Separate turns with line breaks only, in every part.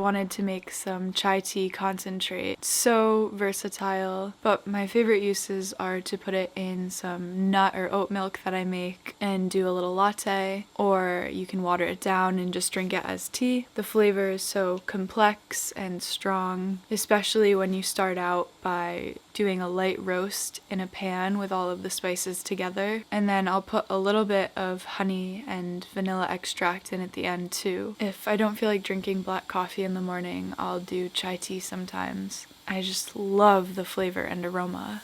wanted to make some chai tea concentrate. It's so versatile, but my favorite uses are to put it in some nut or oat milk that I make and do a little latte, or you can water it down and just drink it as tea. The flavor is so complex and strong, especially when you start out by doing a light roast in a pan with all of the spices together, and then I'll put a little bit of honey and vanilla extract in at the end too. If I don't feel like drinking black coffee in the morning, I'll do chai tea sometimes. I just love the flavor and aroma.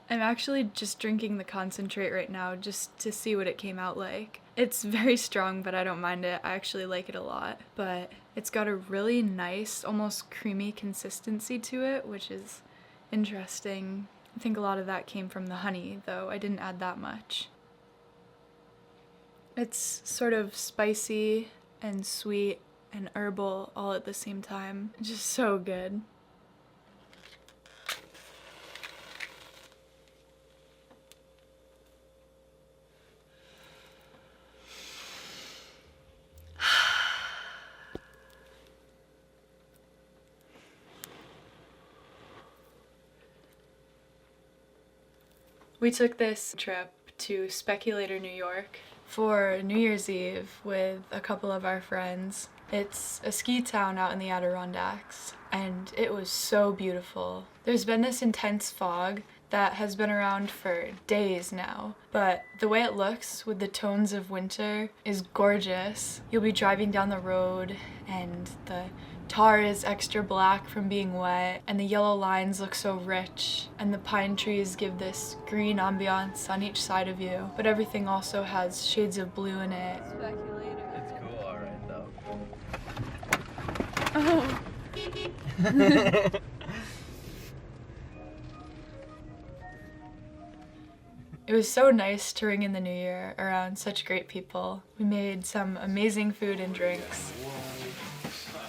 I'm actually just drinking the concentrate right now just to see what it came out like. It's very strong, but I don't mind it. I actually like it a lot. But it's got a really nice, almost creamy consistency to it, which is interesting. I think a lot of that came from the honey, though I didn't add that much. It's sort of spicy and sweet and herbal all at the same time. Just so good. We took this trip to Speculator, New York for New Year's Eve with a couple of our friends. It's a ski town out in the Adirondacks, and it was so beautiful. There's been this intense fog that has been around for days now, but the way it looks with the tones of winter is gorgeous. You'll be driving down the road and the tar is extra black from being wet, and the yellow lines look so rich, and the pine trees give this green ambiance on each side of you, but everything also has shades of blue in it.
It's cool, alright though.
Oh. It was so nice to ring in the new year around such great people. We made some amazing food and drinks.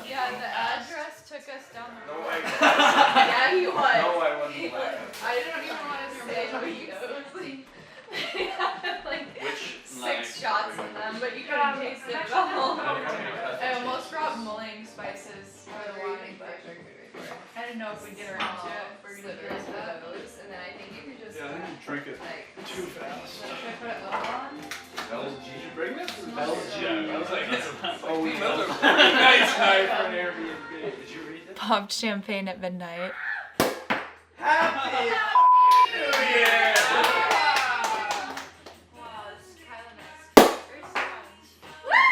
Yeah, the address took us down the road.
No, I
Yeah, he was.
No, I wasn't laughing.
I don't even want to say how he goes. They had like
Which
6 shots in them, but you couldn't taste it at all. I almost brought mulling spices for the wine, but I didn't know if we'd get around to it. We're gonna do that. And then I think you could just
Yeah, I think you drink it too fast.
should I put it up on?
LG, did you bring this?
LG. I was like,
Oh, we
those are pretty nice night for an Airbnb.
Did you read this?
Popped champagne at midnight.
Happy New Year!
Wow, this is kind of nice. Very strong. Woo!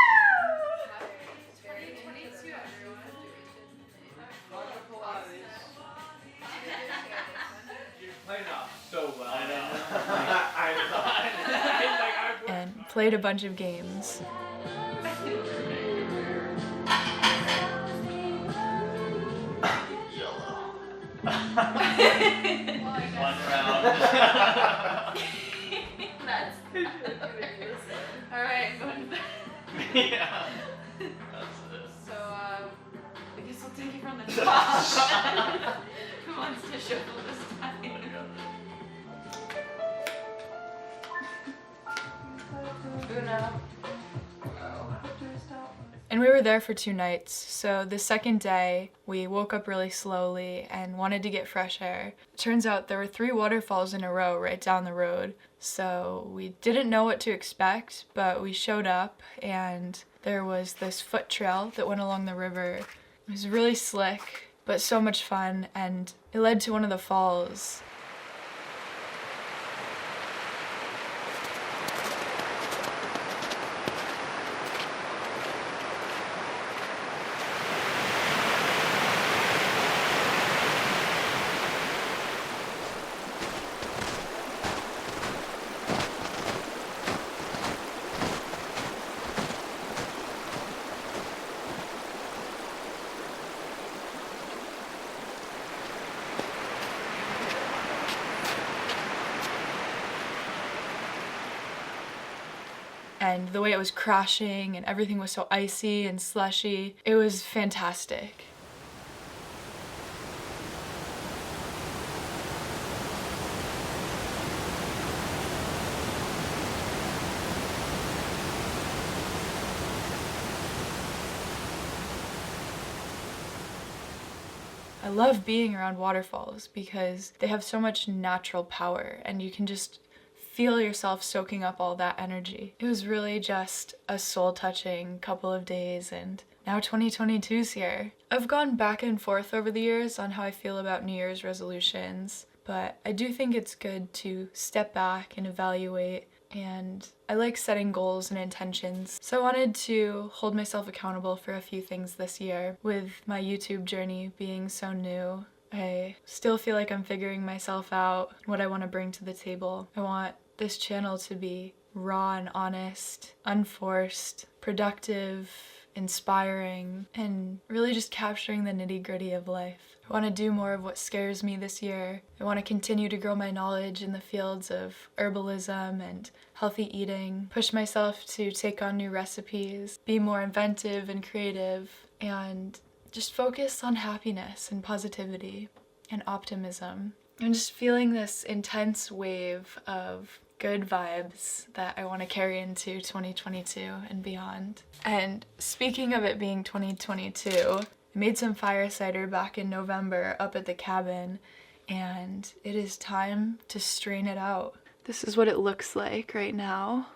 Very 22, everyone.
You're playing off so well.
I know.
And played a bunch of games.
Well, I guess.
One round.
That's. Alright, I'm going to bed.
Yeah. That's this.
So, I guess I'll take it from the top. Who wants to shuffle this time? Uno.
And we were there for 2 nights, so the second day we woke up really slowly and wanted to get fresh air. Turns out there were 3 waterfalls in a row right down the road, so we didn't know what to expect, but we showed up and there was this foot trail that went along the river. It was really slick, but so much fun, and it led to one of the falls. And the way it was crashing and everything was so icy and slushy, it was fantastic. I love being around waterfalls because they have so much natural power and you can just feel yourself soaking up all that energy. It was really just a soul-touching couple of days, and now 2022's here. I've gone back and forth over the years on how I feel about New Year's resolutions, but I do think it's good to step back and evaluate, and I like setting goals and intentions. So I wanted to hold myself accountable for a few things this year. With my YouTube journey being so new, I still feel like I'm figuring myself out, what I want to bring to the table. I want this channel to be raw and honest, unforced, productive, inspiring, and really just capturing the nitty-gritty of life. I want to do more of what scares me this year. I want to continue to grow my knowledge in the fields of herbalism and healthy eating, push myself to take on new recipes, be more inventive and creative, and just focus on happiness and positivity and optimism. I'm just feeling this intense wave of good vibes that I want to carry into 2022 and beyond. And speaking of it being 2022, I made some fire cider back in November up at the cabin, and it is time to strain it out. This is what it looks like right now.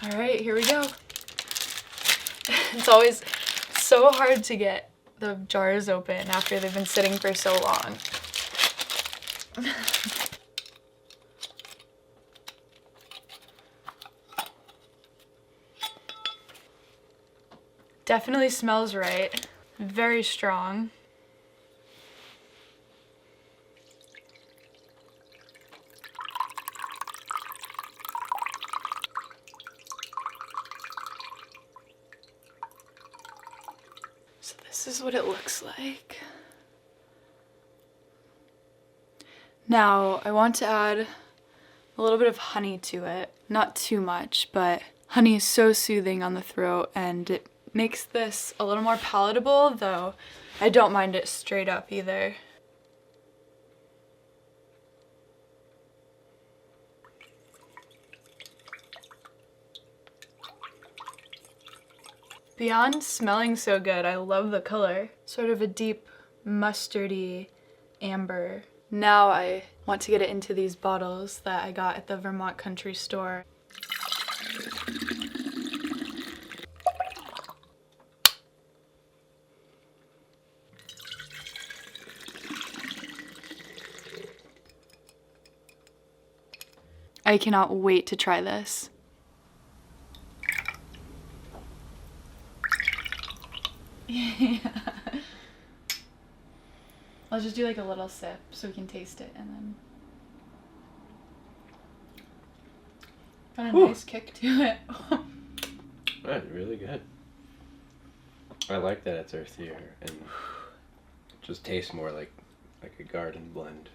All right, here we go. It's always so hard to get the jars open after they've been sitting for so long. Definitely smells right. Very strong. So this is what it looks like. Now, I want to add a little bit of honey to it. Not too much, but honey is so soothing on the throat and it makes this a little more palatable, though I don't mind it straight up either. Beyond smelling so good, I love the color. Sort of a deep mustardy amber. Now I want to get it into these bottles that I got at the Vermont Country Store. I cannot wait to try this. Yeah. I'll just do like a little sip so we can taste it and then. Got a nice kick to it.
That's really good.
I like that it's earthier and just tastes more like a garden blend.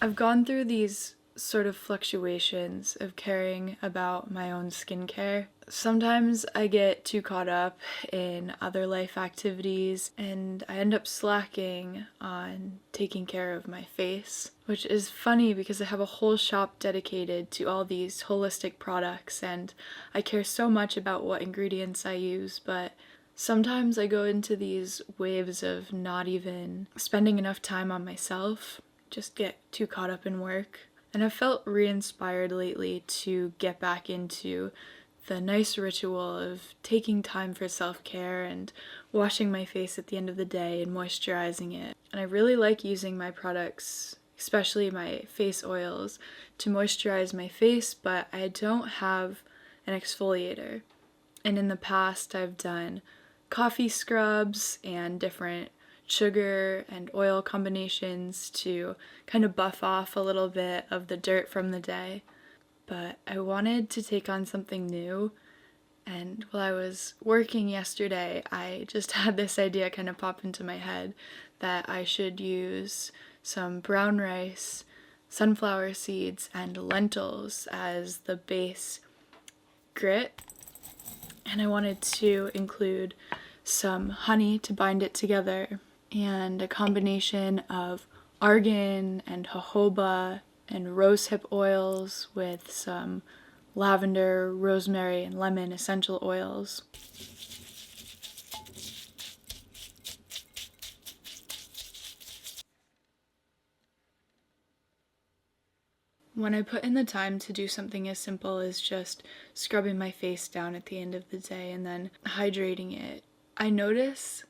I've gone through these sort of fluctuations of caring about my own skincare. Sometimes I get too caught up in other life activities and I end up slacking on taking care of my face, which is funny because I have a whole shop dedicated to all these holistic products and I care so much about what ingredients I use, but sometimes I go into these waves of not even spending enough time on myself, just get too caught up in work. And I've felt re-inspired lately to get back into the nice ritual of taking time for self-care and washing my face at the end of the day and moisturizing it. And I really like using my products, especially my face oils, to moisturize my face, but I don't have an exfoliator. And in the past I've done coffee scrubs and different sugar and oil combinations to kind of buff off a little bit of the dirt from the day. But I wanted to take on something new, and while I was working yesterday, I just had this idea kind of pop into my head that I should use some brown rice, sunflower seeds, and lentils as the base grit. And I wanted to include some honey to bind it together, and a combination of argan and jojoba and rosehip oils with some lavender, rosemary, and lemon essential oils. When I put in the time to do something as simple as just scrubbing my face down at the end of the day and then hydrating it, I notice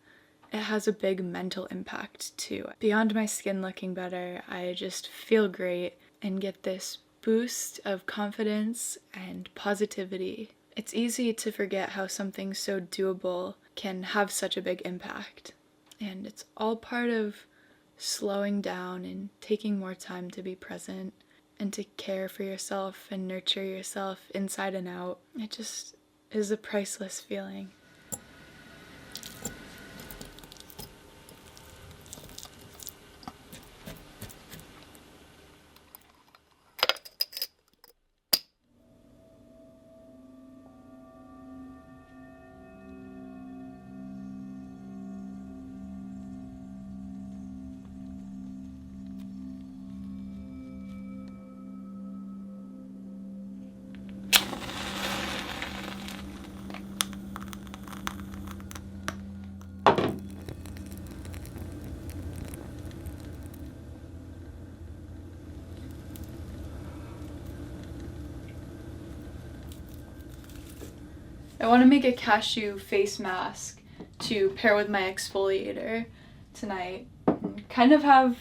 it has a big mental impact too. Beyond my skin looking better, I just feel great and get this boost of confidence and positivity. It's easy to forget how something so doable can have such a big impact. And it's all part of slowing down and taking more time to be present and to care for yourself and nurture yourself inside and out. It just is a priceless feeling. I want to make a cashew face mask to pair with my exfoliator tonight. Kind of have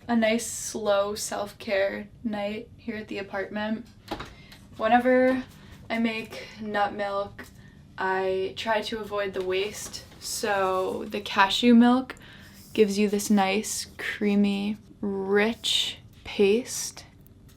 a nice slow self-care night here at the apartment. Whenever I make nut milk, I try to avoid the waste. So the cashew milk gives you this nice, creamy, rich paste,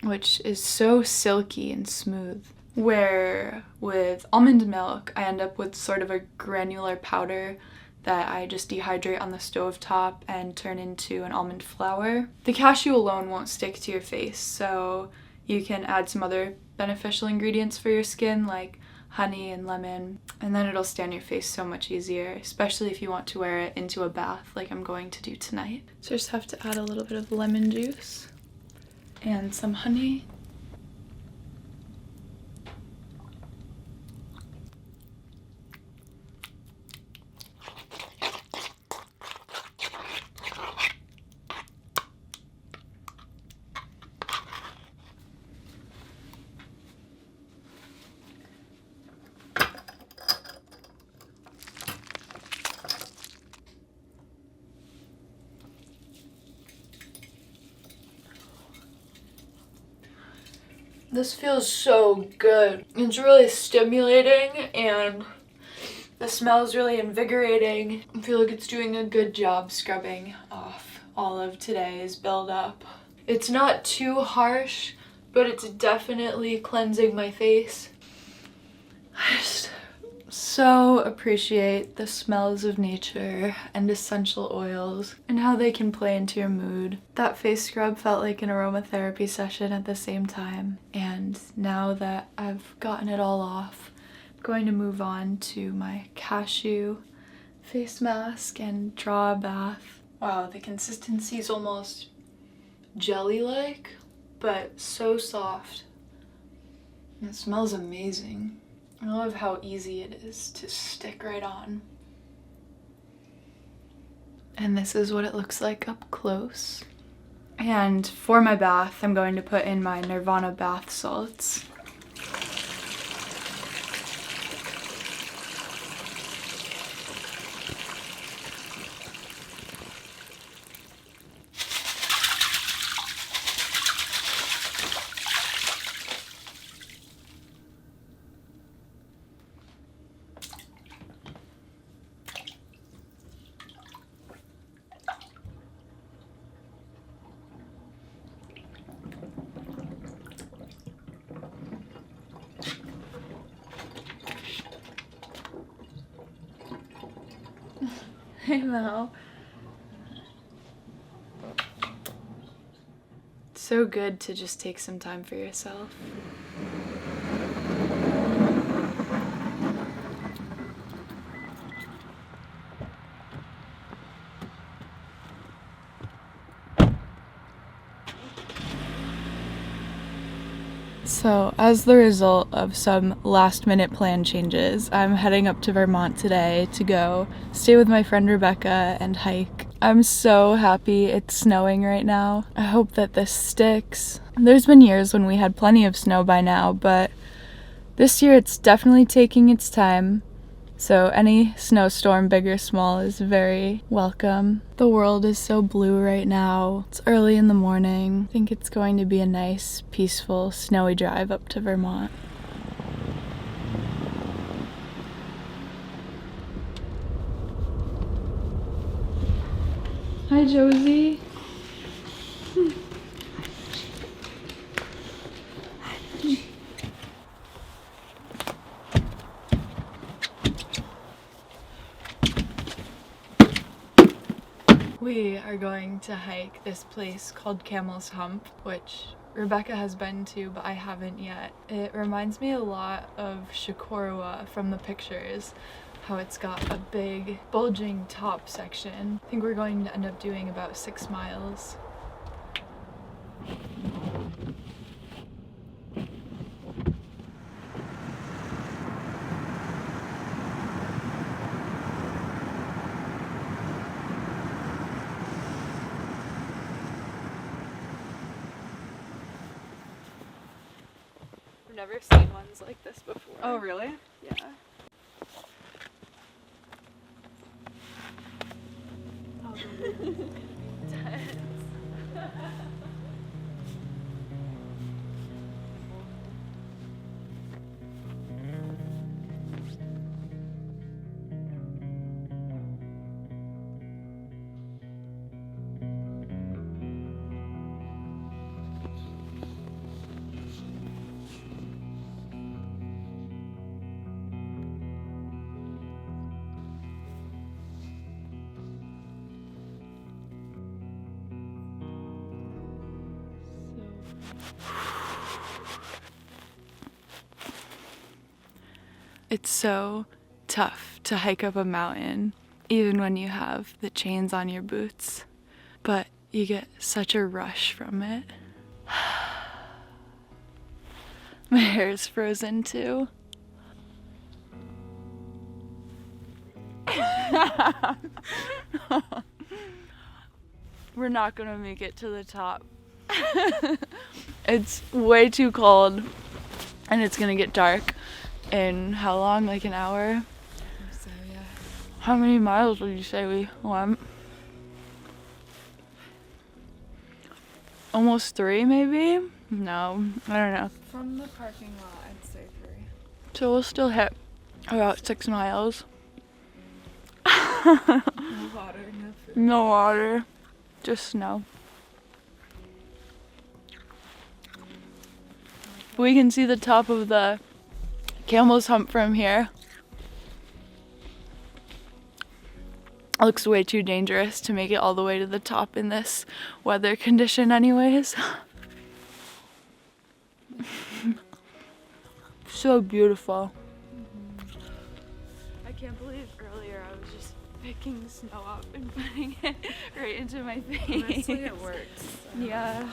which is so silky and smooth. Where with almond milk, I end up with sort of a granular powder that I just dehydrate on the stove top and turn into an almond flour. The cashew alone won't stick to your face, so you can add some other beneficial ingredients for your skin like honey and lemon, and then it'll stay on your face so much easier, especially if you want to wear it into a bath like I'm going to do tonight. So I just have to add a little bit of lemon juice and some honey. This feels so good. It's really stimulating and the smell is really invigorating. I feel like it's doing a good job scrubbing off all of today's buildup. It's not too harsh, but it's definitely cleansing my face. I just so appreciate the smells of nature and essential oils and how they can play into your mood. That face scrub felt like an aromatherapy session at the same time. And now that I've gotten it all off, I'm going to move on to my cashew face mask and draw a bath. Wow, the consistency is almost jelly-like, but so soft. And it smells amazing. I love how easy it is to stick right on. And this is what it looks like up close. And for my bath, I'm going to put in my Nirvana bath salts. Hey Mel. It's so good to just take some time for yourself. So, as the result of some last-minute plan changes, I'm heading up to Vermont today to go stay with my friend Rebecca and hike. I'm so happy it's snowing right now. I hope that this sticks. There's been years when we had plenty of snow by now, but this year it's definitely taking its time. So any snowstorm, big or small, is very welcome. The world is so blue right now. It's early in the morning. I think it's going to be a nice, peaceful, snowy drive up to Vermont. Hi, Josie. We are going to hike this place called Camel's Hump, which Rebecca has been to, but I haven't yet. It reminds me a lot of Shikorowa from the pictures, how it's got a big bulging top section. I think we're going to end up doing about 6 miles. Never seen ones like this before.
Oh, really?
Yeah. Oh, tense. It's so tough to hike up a mountain, even when you have the chains on your boots, but you get such a rush from it. My hair is frozen too. We're not gonna make it to the top. It's way too cold and it's gonna get dark in how long? Like an hour?
So, yeah.
How many miles would you say we went? almost 3 maybe? No, I don't know.
From the parking lot, I'd say 3.
So we'll still hit about 6 miles.
No water, no food.
No water, just snow. We can see the top of the Camel's Hump from here. It looks way too dangerous to make it all the way to the top in this weather condition anyways. So beautiful. I can't believe earlier I was just picking snow up and putting it right into my face.
Honestly, it works. So.
Yeah.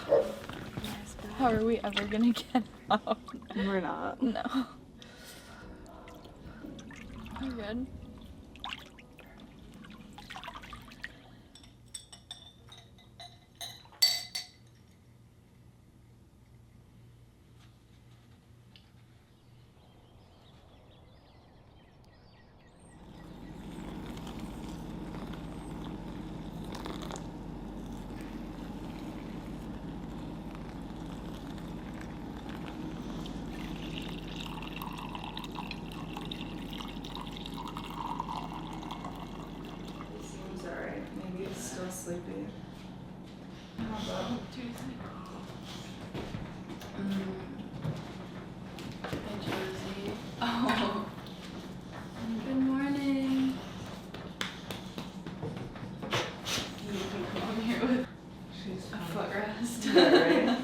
How are we ever gonna get out?
We're not.
No. We're good.
Seems alright. Maybe he's still sleepy.
Hi, Josie. Oh. Good morning. You can come here with
She's
a footrest.
Yeah, right?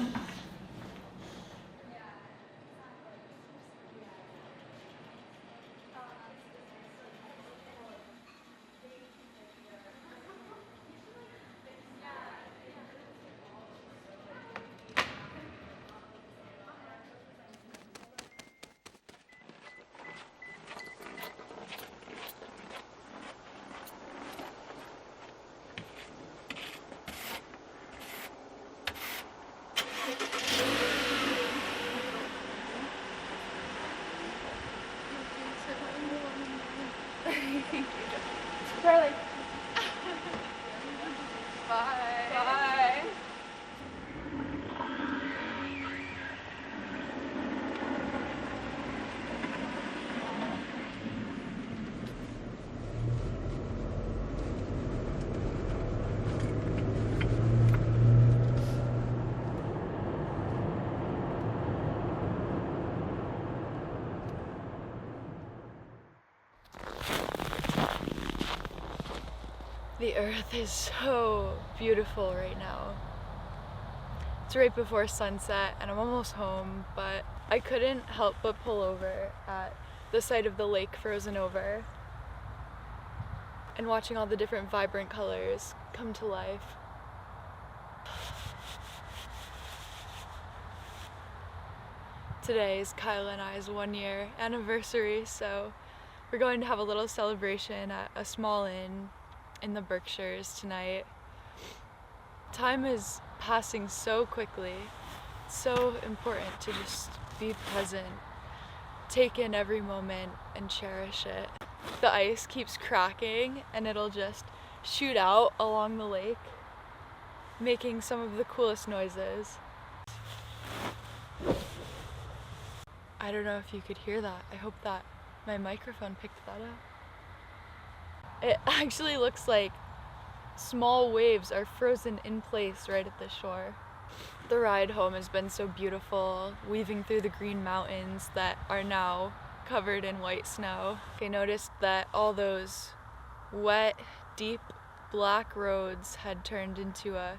Charlie.
Bye.
Bye. The earth is so beautiful right now. It's right before sunset and I'm almost home, but I couldn't help but pull over at the site of the lake frozen over and watching all the different vibrant colors come to life. Today is Kyla and I's 1-year anniversary, so we're going to have a little celebration at a small inn in the Berkshires tonight. Time is passing so quickly. It's so important to just be present, take in every moment and cherish it. The ice keeps cracking and it'll just shoot out along the lake, making some of the coolest noises. I don't know if you could hear that. I hope that my microphone picked that up. It actually looks like small waves are frozen in place right at the shore. The ride home has been so beautiful, weaving through the green mountains that are now covered in white snow. I noticed that all those wet, deep, black roads had turned into a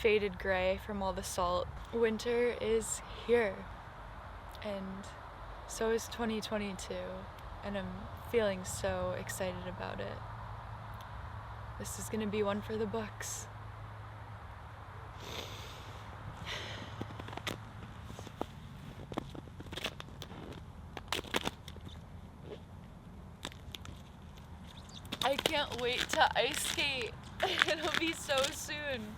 faded gray from all the salt. Winter is here, and so is 2022, and I'm feeling so excited about it. This is gonna be one for the books. I can't wait to ice skate. It'll be so soon.